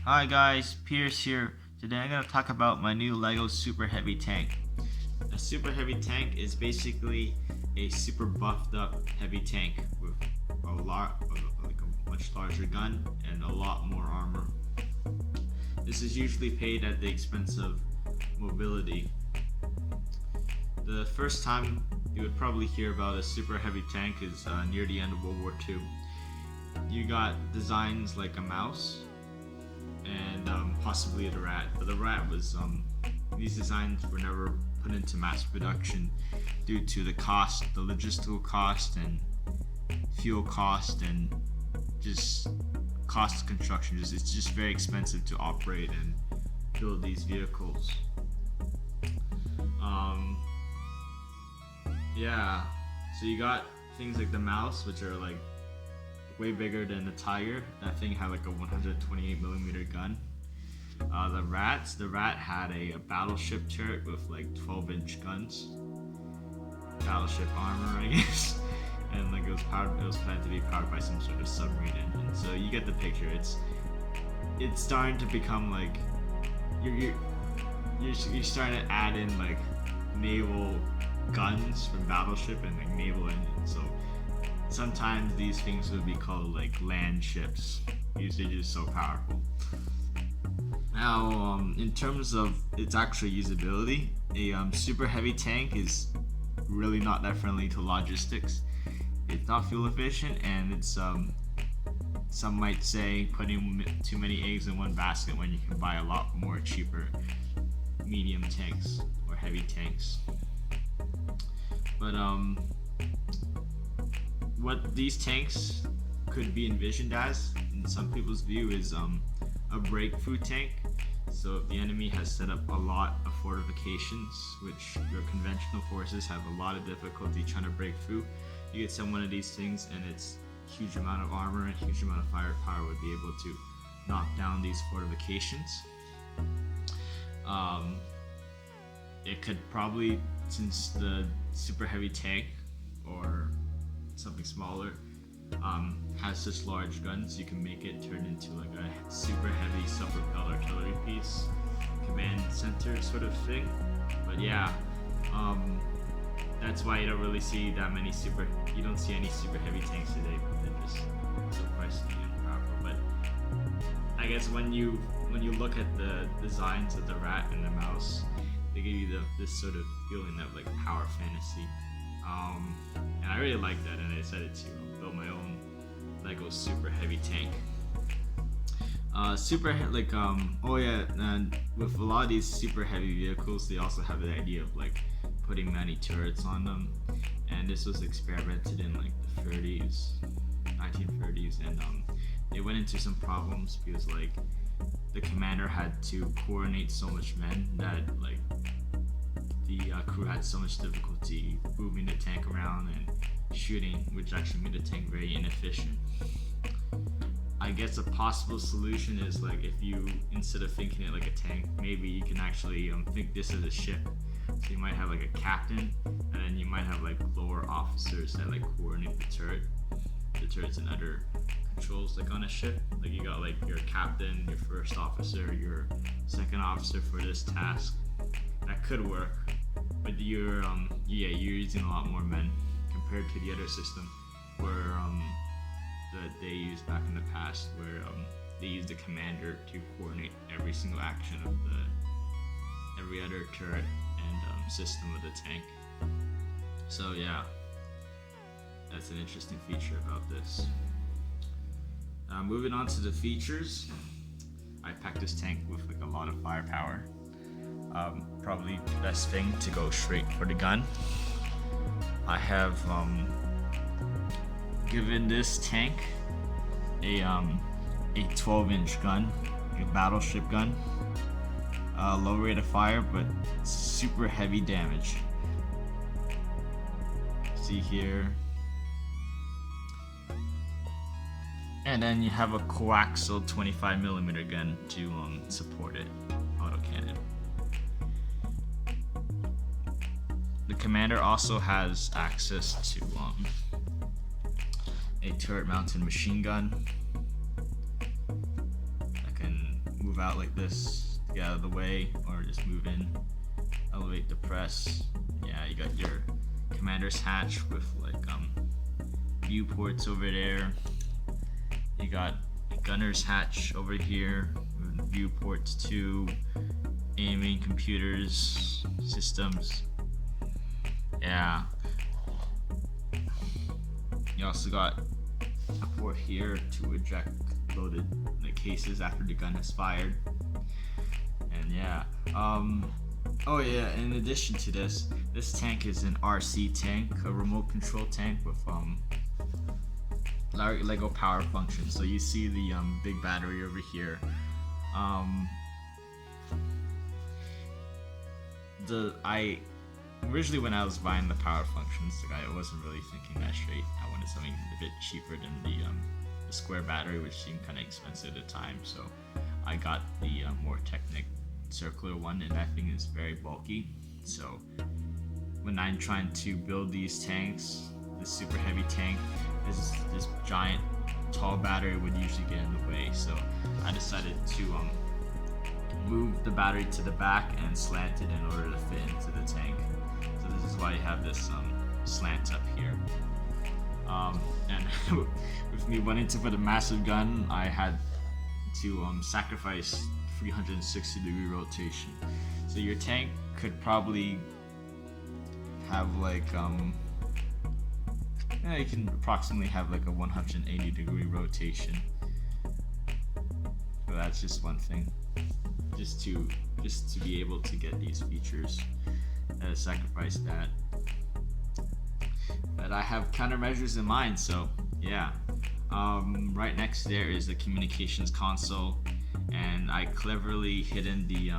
Hi guys, Pierce here. Today I'm going to talk about my new LEGO Super Heavy Tank. A Super Heavy Tank is basically a super buffed up heavy tank with a much larger gun and a lot more armor. This is usually paid at the expense of mobility. The first time you would probably hear about a super heavy tank is near the end of World War II. You got designs like a mouse and possibly the rat. But the rat was these designs were never put into mass production due to the cost, the logistical cost, and fuel cost, and just cost of construction. It's just very expensive to operate and build these vehicles. Yeah, so you got things like the mouse, which are like way bigger than the tiger. That thing had like a 128mm gun. The rat had a battleship turret with like 12-inch guns, battleship armor, I guess, and like it was planned to be powered by some sort of submarine engine. So you get the picture. It's starting to become like you're starting to add in like naval guns from battleship and like naval engines. So sometimes these things would be called like landships because they're just so powerful. Now, in terms of its actual usability, a super heavy tank is really not that friendly to logistics. It's not fuel efficient, and it's some might say putting too many eggs in one basket when you can buy a lot more cheaper medium tanks or heavy tanks. But what these tanks could be envisioned as, in some people's view, is a breakthrough tank. So if the enemy has set up a lot of fortifications, which your conventional forces have a lot of difficulty trying to break through, you could send one of these things and its huge amount of armor and huge amount of firepower would be able to knock down these fortifications. It could probably, since the super heavy tank or something smaller has such large guns, you can make it turn into like a super heavy self-propelled artillery piece, command center sort of thing. But yeah, that's why you don't really see that many you don't see any super heavy tanks today. They're just so pricey and powerful. But I guess when you look at the designs of the rat and the mouse, they give you this sort of feeling of like power fantasy. And I really like that, and I decided to build my own LEGO super heavy tank. Oh yeah, and with a lot of these super heavy vehicles, they also have the idea of like putting many turrets on them, and this was experimented in like the 1930s, and they went into some problems because like the commander had to coordinate so much men that like the crew had so much difficulty moving the tank around and shooting, which actually made the tank very inefficient. I guess a possible solution is like if you, instead of thinking it like a tank, maybe you can actually think this as a ship. So you might have like a captain, and then you might have like lower officers that like coordinate the turrets and other controls like on a ship. Like you got like your captain, your first officer, your second officer for this task. That could work, but you're using a lot more men compared to the other system where that they used back in the past, where they used the commander to coordinate every single action of every other turret and system of the tank. So yeah, that's an interesting feature about this. Moving on to the features, I packed this tank with like a lot of firepower. Probably best thing to go straight for the gun. I have given this tank a 12-inch gun, a battleship gun. Low rate of fire, but super heavy damage. See here. And then you have a coaxial 25mm gun to support it, autocannon. The commander also has access to a turret mounted machine gun that can out like this to get out of the way, or just move in, elevate, depress. Yeah, you got your commander's hatch with like viewports over there. You got gunner's hatch over here with viewports too, aiming, computers, systems. Yeah. You also got a port here to eject loaded cases after the gun has fired. And yeah. Oh yeah, in addition to this tank is an RC tank, a remote control tank with Lego power function. So you see the big battery over here. Originally when I was buying the power functions, I wasn't really thinking that straight. I wanted something a bit cheaper than the square battery, which seemed kind of expensive at the time. So I got the more Technic circular one, and that thing is very bulky. So when I'm trying to build these tanks, this super heavy tank, this giant tall battery would usually get in the way. So I decided to move the battery to the back and slant it in order to fit into the tank. So this is why you have this slant up here. And with me wanting to put a massive gun, I had to sacrifice 360-degree rotation. So your tank could probably have like you can approximately have like a 180-degree rotation. So that's just one thing. Just to be able to get these features, sacrifice that. But I have countermeasures in mind, so yeah. Right next there is the communications console, and I cleverly hidden the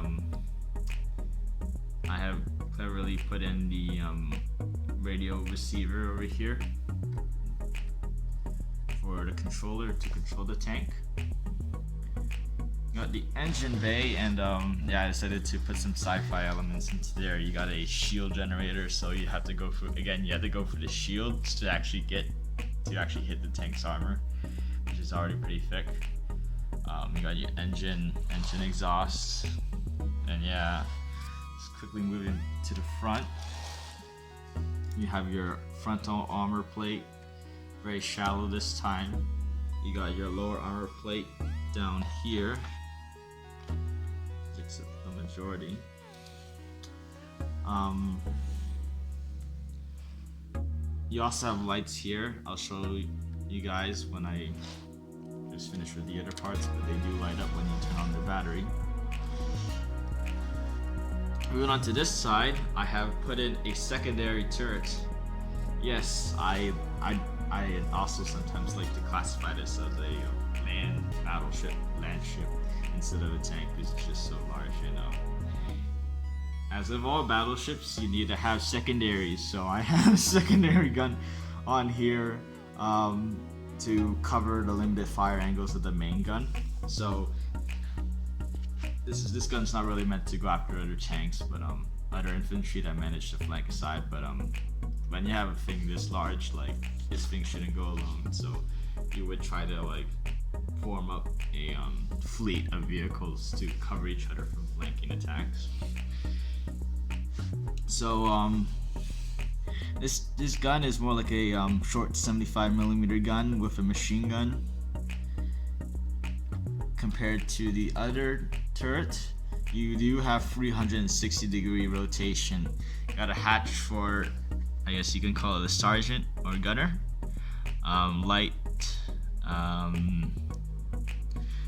I have cleverly put in the radio receiver over here for the controller to control the tank. You got the engine bay, and yeah, I decided to put some sci-fi elements into there. You got a shield generator, so you have to go for the shields to actually hit the tank's armor, which is already pretty thick. You got your engine exhaust, and yeah, just quickly moving to the front. You have your frontal armor plate, very shallow this time. You got your lower armor plate down here. Takes up the majority. You also have lights here. I'll show you guys when I just finish with the other parts, but they do light up when you turn on the battery. Moving on to this side, I have put in a secondary turret. Yes, I also sometimes like to classify this as a land battleship, Landship, instead of a tank, because it's just so large, you know. As of all battleships, you need to have secondaries, so I have a secondary gun on here to cover the limited fire angles of the main gun. So this gun's not really meant to go after other tanks, but other infantry that manage to flank aside. But when you have a thing this large, like this thing shouldn't go alone. So you would try to like form up a fleet of vehicles to cover each other from flanking attacks. So this gun is more like a short 75mm gun with a machine gun. Compared to the other turret, you do have 360-degree rotation. Got a hatch for, I guess you can call it a sergeant or gunner. Light.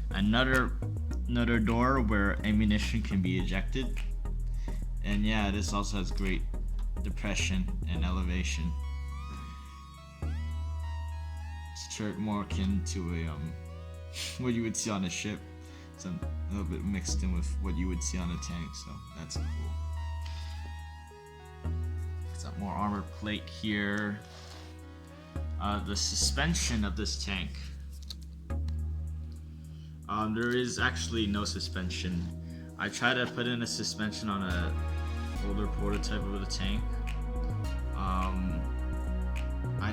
Another door where ammunition can be ejected. And yeah, this also has great depression and elevation. It's turret more akin to a what you would see on a ship, so a little bit mixed in with what you would see on a tank, so that's cool. Got more armor plate here. The suspension of this tank. There is actually no suspension. I tried to put in a suspension on a older prototype of the tank. I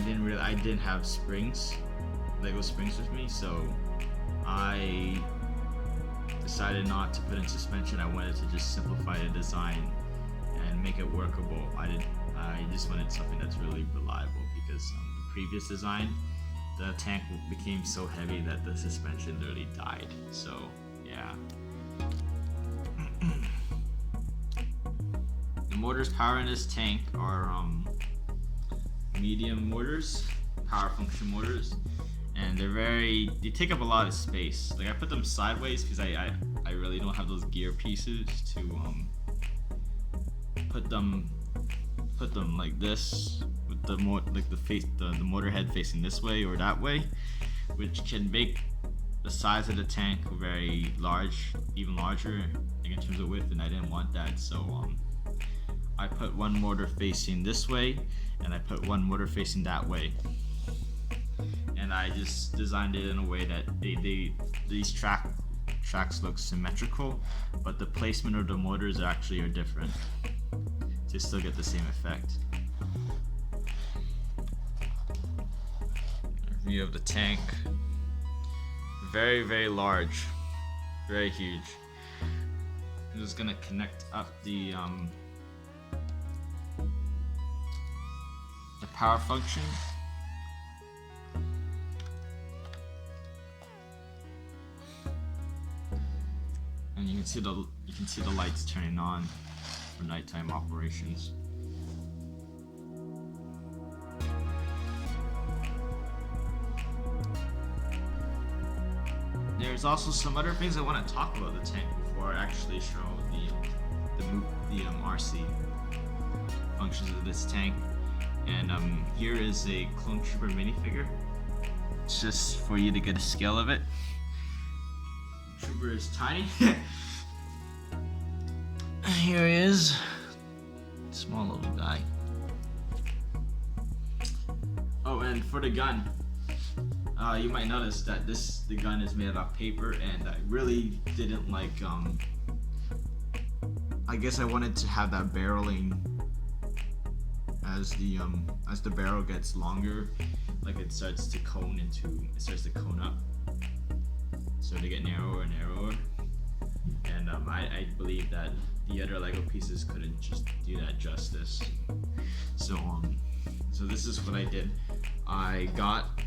didn't have springs, Lego springs with me, so I decided not to put in suspension. I wanted to just simplify the design and make it workable. I just wanted something that's really reliable because the previous design, the tank became so heavy that the suspension literally died. So yeah. The motors powering this tank are medium motors, power function motors, and they take up a lot of space. Like I put them sideways because I really don't have those gear pieces to put them like this with the motor head facing this way or that way, which can make the size of the tank very large, even larger, like in terms of width, and I didn't want that. So I put one motor facing this way and I put one motor facing that way, and I just designed it in a way that these tracks look symmetrical, but the placement of the motors actually are different to still get the same effect. View of the tank. Very, very large, very huge. I'm just gonna connect up the power function. And you can see the lights turning on for nighttime operations. There's also some other things I want to talk about the tank before I actually show the RC functions of this tank. And here is a Clone Trooper minifigure. It's just for you to get a scale of it. Trooper is tiny. Here he is, small little guy. Oh, and for the gun, you might notice that the gun is made out of paper, and I really didn't like. I guess I wanted to have that barreling as the barrel gets longer, like it starts to cone up, so they get narrower and narrower. And I believe that the other Lego pieces couldn't just do that justice. So this is what I did. I got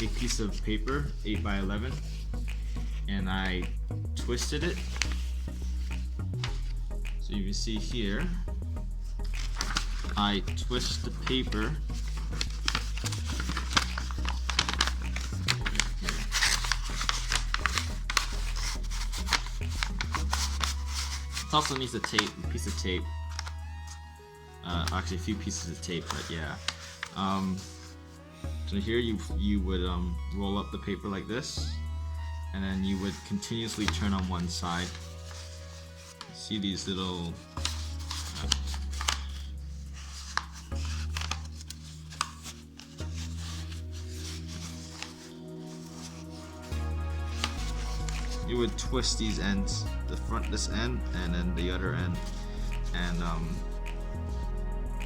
a piece of paper, 8x11, and I twisted it. So you can see here, I twist the paper. It also needs a piece of tape. Actually, a few pieces of tape, but yeah. So here you would roll up the paper like this, and then you would continuously turn on one side. See these little you would twist these ends, this end, and then the other end, and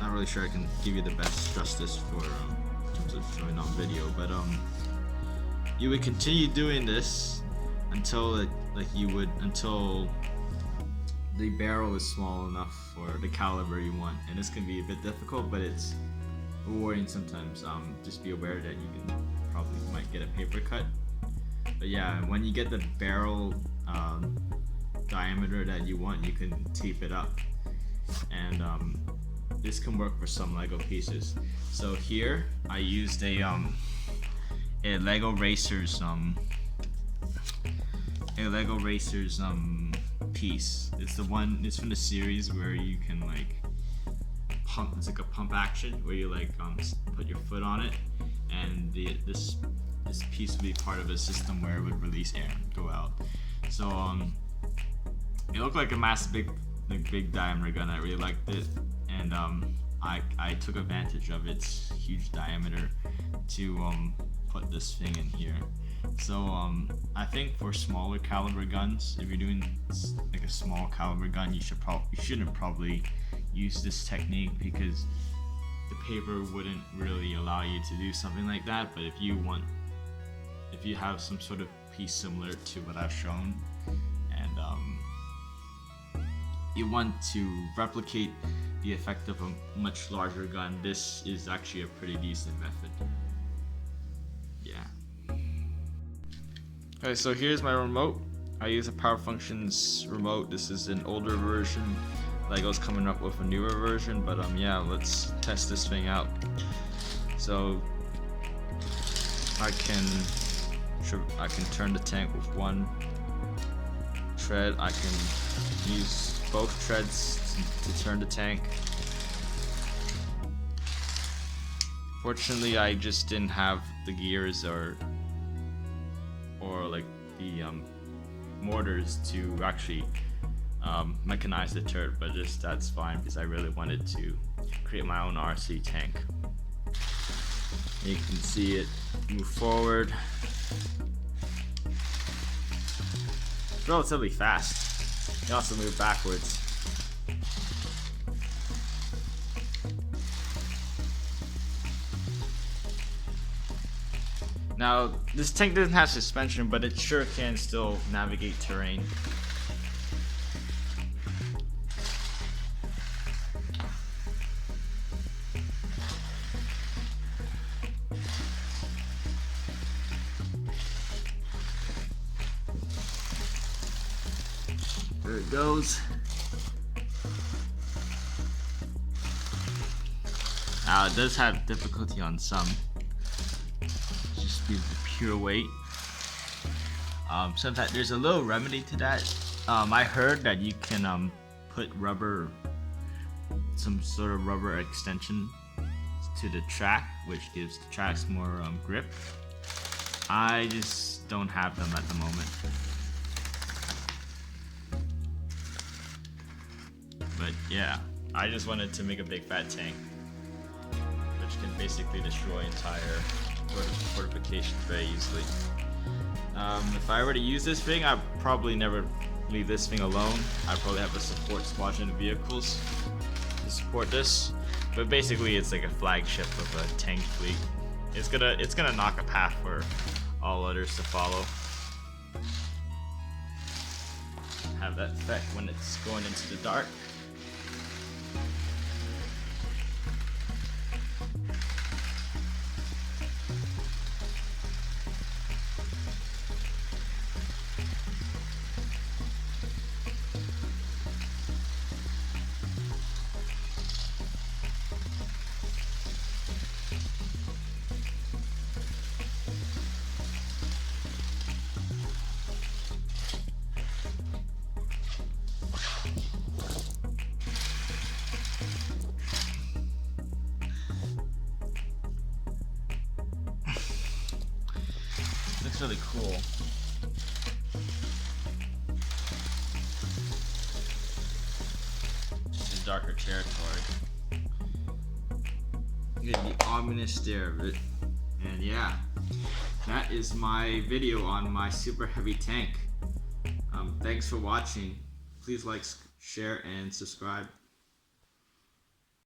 not really sure I can give you the best justice for in terms of showing on video, but you would continue doing this until until the barrel is small enough for the caliber you want. And this can be a bit difficult, but it's rewarding sometimes. Just be aware that you might get a paper cut. But yeah, when you get the barrel diameter that you want, you can tape it up, and this can work for some Lego pieces. So here I used a Lego Racers piece. It's from the series where you can like pump. It's like a pump action where you like put your foot on it, and this piece would be part of a system where it would release air and go out. So it looked like a massive big diameter gun. I really liked it, and I took advantage of its huge diameter to put this thing in here. So I think for smaller caliber guns, if you're doing like a small caliber gun, you shouldn't probably use this technique, because the paper wouldn't really allow you to do something like that. But if you have some sort of piece similar to what I've shown, and you want to replicate the effect of a much larger gun, this is actually a pretty decent method. Yeah. Okay, so here's my remote. I use a Power Functions remote. This is an older version. LEGO's coming up with a newer version, but yeah, let's test this thing out. So I can turn the tank with one tread. I can use both treads to turn the tank. Fortunately, I just didn't have the gears or like the mortars to actually mechanize the turret, but that's fine because I really wanted to create my own RC tank. You can see it move forward. It's relatively fast. You can also move backwards. Now, this tank doesn't have suspension, but it sure can still navigate terrain. There it goes. Now, it does have difficulty on some. Just be the pure weight. Sometimes there's a little remedy to that. I heard that you can put rubber, some sort of rubber extension to the track, which gives the tracks more grip. I just don't have them at the moment. But yeah, I just wanted to make a big fat tank, which can basically destroy entire fortifications very easily. If I were to use this thing, I'd probably never leave this thing alone. I'd probably have a support squadron of vehicles to support this. But basically, it's like a flagship of a tank fleet. It's gonna knock a path for all others to follow. Have that effect when it's going into the dark. Looks really cool. Just in darker territory. You get the ominous stare of it. And yeah, that is my video on my super heavy tank. Thanks for watching. Please like, share, and subscribe.